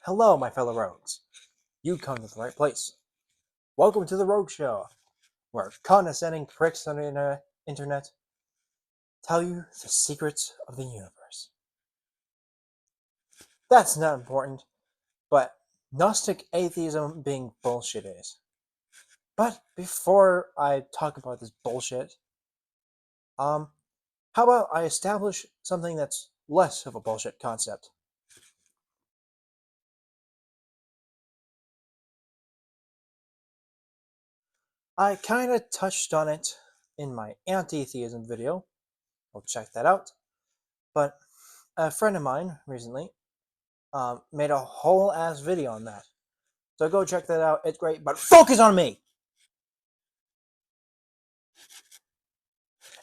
Hello, my fellow rogues. You come to the right place. Welcome to the Rogue Show, where condescending pricks on the internet tell you the secrets of the universe. That's not important, but Gnostic Atheism being bullshit is. But before I talk about this bullshit, how about I establish something that's less of a bullshit concept? I kind of touched on it in my anti-theism video. Go check that out. But a friend of mine recently made a whole ass video on that. So go check that out. It's great, but focus on me!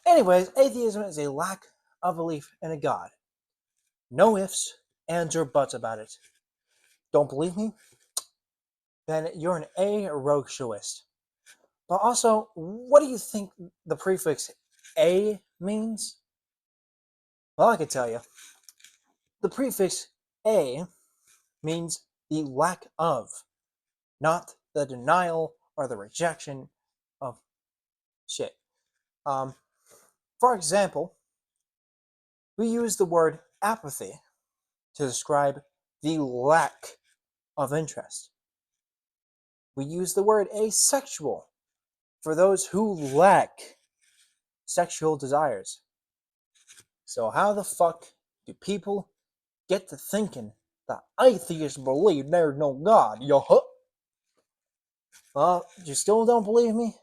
Anyways, atheism is a lack of belief in a god. No ifs, ands, or buts about it. Don't believe me? Then you're an rogue showist. But also, what do you think the prefix a means? Well, I can tell you. The prefix a means the lack of, not the denial or the rejection of shit. For example, we use the word apathy to describe the lack of interest. We use the word asexual for those who lack sexual desires. So how the fuck do people get to thinking that atheists believe there's no God? Well, you still don't believe me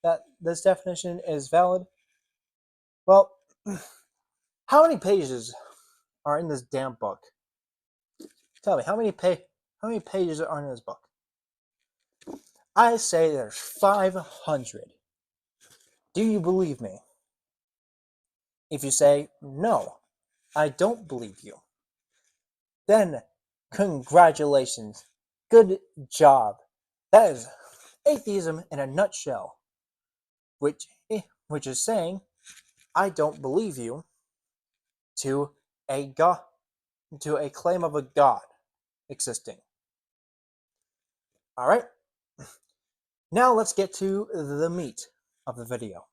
that this definition is valid? Well, how many pages are in this damn book? Tell me, how many pages are in this book? I say there's 500. Do you believe me? If you say, no, I don't believe you, then congratulations. Good job. That is atheism in a nutshell, which is saying, I don't believe you to a god, to a claim of a god existing. All right. Now let's get to the meat of the video.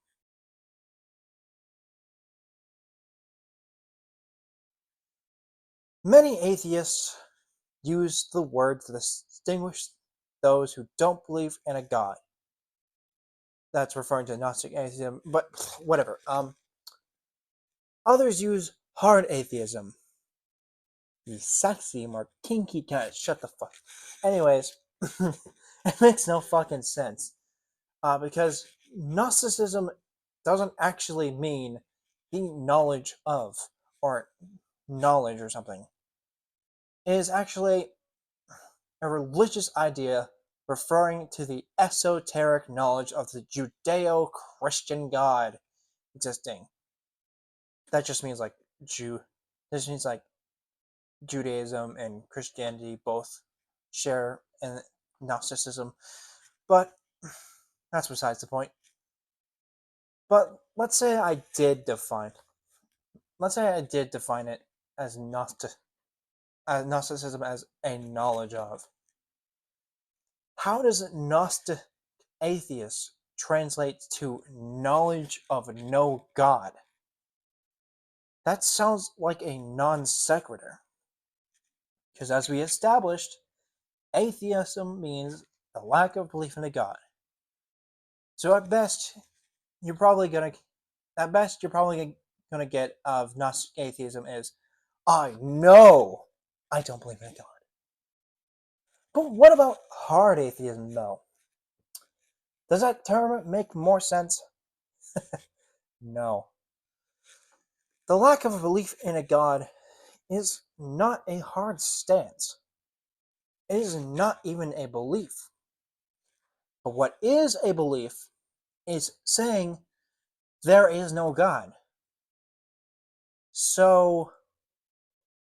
Many atheists use the word to distinguish those who don't believe in a god. That's referring to Gnostic Atheism, but whatever. Others use hard atheism. The sexy, more kinky kind. Shut the fuck. Anyways, it makes no fucking sense. Because Gnosticism doesn't actually mean the knowledge of, or knowledge or something. It is actually a religious idea referring to the esoteric knowledge of the Judeo-Christian God existing. That just means like This means like Judaism and Christianity both share in Gnosticism, but that's besides the point. But let's say I did define it as Gnosticism as a knowledge of. How does Gnostic atheist translate to knowledge of no God? That sounds like a non sequitur. Because as we established, atheism means the lack of belief in a God. So at best, you're probably gonna get of Gnostic atheism is, I know I don't believe in a God. But what about hard atheism, though? Does that term make more sense? No. The lack of a belief in a God is not a hard stance. It is not even a belief. But what is a belief is saying there is no God. So,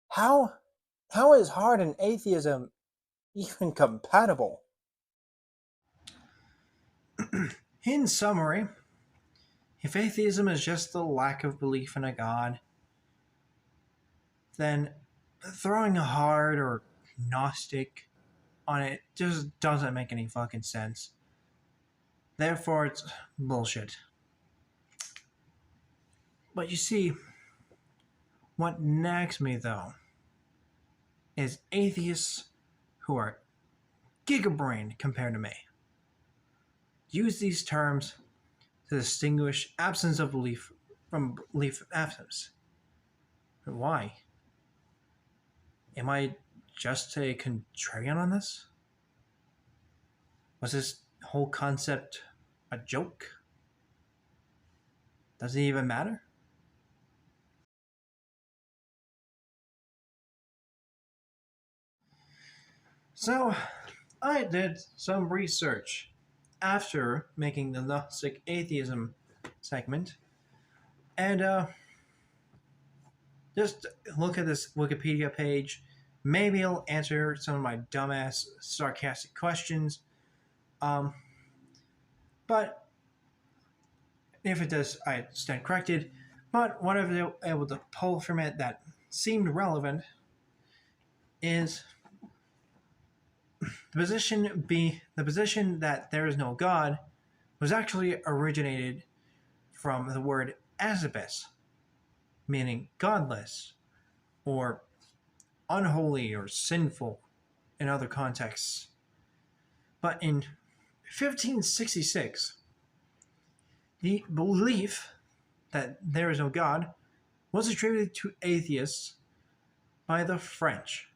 how is hard and atheism even compatible? In summary, if atheism is just the lack of belief in a God, then throwing a hard or Gnostic on it just doesn't make any fucking sense. Therefore, it's bullshit. But you see, what nags me though is atheists who are gigabrained compared to me use these terms to distinguish absence of belief from belief absence. But why? Am I just a contrarian on this? Was this whole concept a joke? Does it even matter? So, I did some research after making the Gnostic Atheism segment, and just look at this Wikipedia page. Maybe it'll answer some of my dumbass, sarcastic questions. But if it does, I stand corrected. But what I was able to pull from it that seemed relevant is the position that there is no God was actually originated from the word asibus, meaning godless, or unholy, or sinful in other contexts. But in 1566, the belief that there is no God was attributed to atheists by the French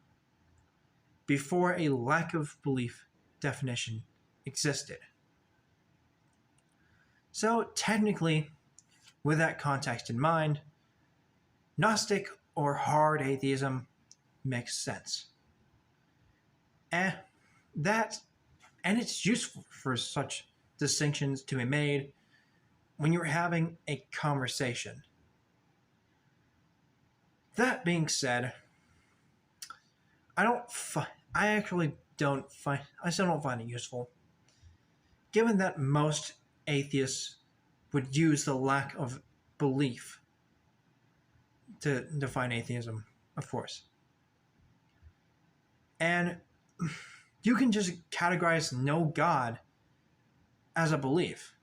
before a lack of belief definition existed. So technically, with that context in mind, Gnostic or hard atheism makes sense. And it's useful for such distinctions to be made when you're having a conversation. That being said, I still don't find it useful, given that most atheists would use the lack of belief to define atheism, of course. And you can just categorize no God as a belief.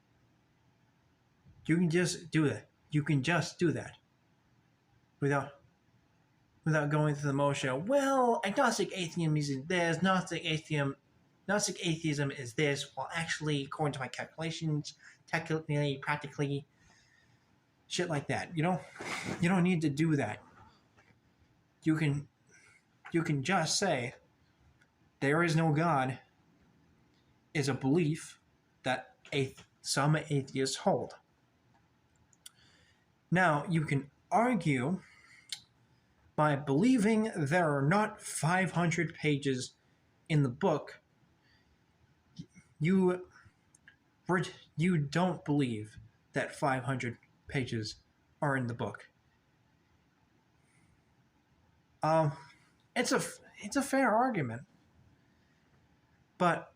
You can just do that. You can just do that without going through the motion of, well, agnostic atheism is this, Gnostic atheism is this. Well, actually, according to my calculations, technically, practically, shit like that. You don't need to do that. You can just say there is no God is a belief that some atheists hold. Now, you can argue by believing there are not 500 pages in the book, you don't believe that 500 pages are in the book. It's a fair argument, but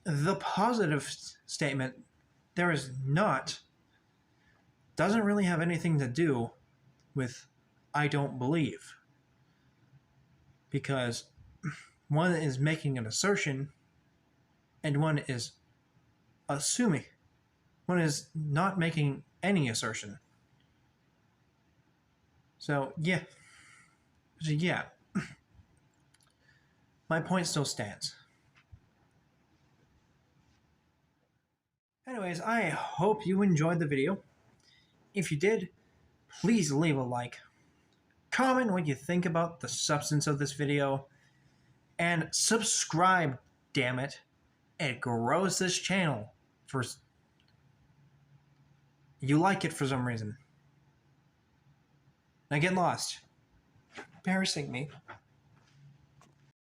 the positive statement there is not doesn't really have anything to do with I don't believe, because one is making an assertion and one is assuming. One is not making any assertion. So yeah, my point still stands. Anyways, I hope you enjoyed the video. If you did, please leave a like. Comment what you think about the substance of this video. And subscribe, damn it. It grows this channel. You like it for some reason. Now get lost. Embarrassing me.